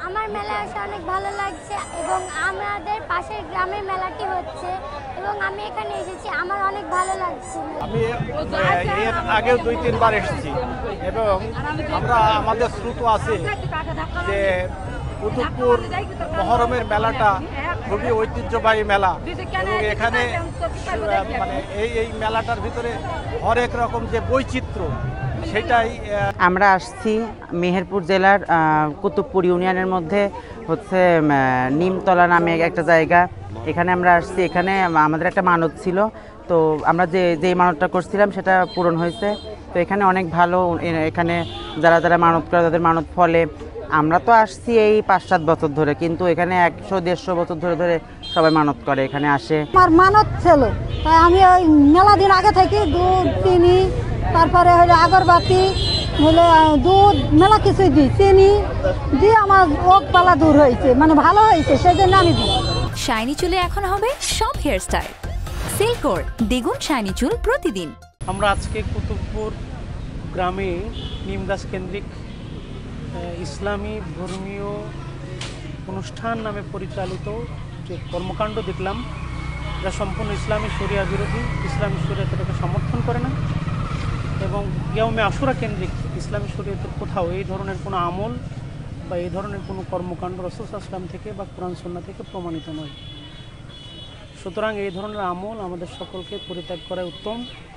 আমার মেলায় এসে অনেক ভালো লাগছে এবং আমাদের পাশের গ্রামের মেলাটি হচ্ছে এবং আমি এখানে এসেছি, আমার অনেক ভালো লাগছে। আমি এর আগেও 2-3 বার এসেছি এবং আমাদের শ্রুত আছে যে কুতুবপুর মহরমের মেলাটা খুবই ঐতিহ্যবাহী মেলা এবং এখানে মানে এই মেলাটার ভিতরে হরেক রকম যে বৈচিত্র্য সেটাই। আমরা আসছি মেহেরপুর জেলার কুতুবপুর ইউনিয়নের মধ্যে হচ্ছে নিমতলা নামে একটা জায়গা। এখানে আমরা আসছি, এখানে আমাদের একটা মানত ছিল, তো আমরা যে মানতটা করছিলাম সেটা পূরণ হয়েছে। তো এখানে অনেক ভালো, এখানে যারা যারা মানত করে তাদের মানত ফলে। আমরা তো আসছি এই 5-7 বছর ধরে, কিন্তু এখানে 100-150 বছর ধরে ধরে সবাই মানত করে, এখানে আসে। আমার মানত ছিল, তাই আমি ওই মেলা দিন আগে থেকে দুধ, চিনি, তারপরে হলো আগরবাতি, হলো দুধ, মেলা কিছুই দিই, চিনি দিয়ে আমার ওক পালা দূর হয়েছে, মানে ভালো হয়েছে, সেই জন্য আমি দিই। শাইনি চুলে এখন হবে সব হেয়ারস্টাইল। সিল্কোর দ্বিগুণ শাইনি চুল প্রতিদিন। আমরা আজকে কুতুবপুর গ্রামে নিমগাছ কেন্দ্রিক ইসলামী ধর্মীয় অনুষ্ঠান নামে পরিচালিত যে কর্মকাণ্ড দেখলাম, যা সম্পূর্ণ ইসলামী শরিয়া বিরোধী, ইসলামী শরিয়াতটাকে সমর্থন করে না এবং ইয়াউমে আশুরা কেন্দ্রিক ইসলামী শরিয়তের কোথাও এই ধরনের কোনো আমল বা এই ধরনের কোনো কর্মকাণ্ড রাসূল সাল্লাল্লাহু আলাইহি ওয়াসাল্লাম থেকে বা কোরআন সুন্নাহ থেকে প্রমাণিত নয়। সুতরাং এই ধরনের আমল আমাদের সকলকে পরিত্যাগ করা উত্তম।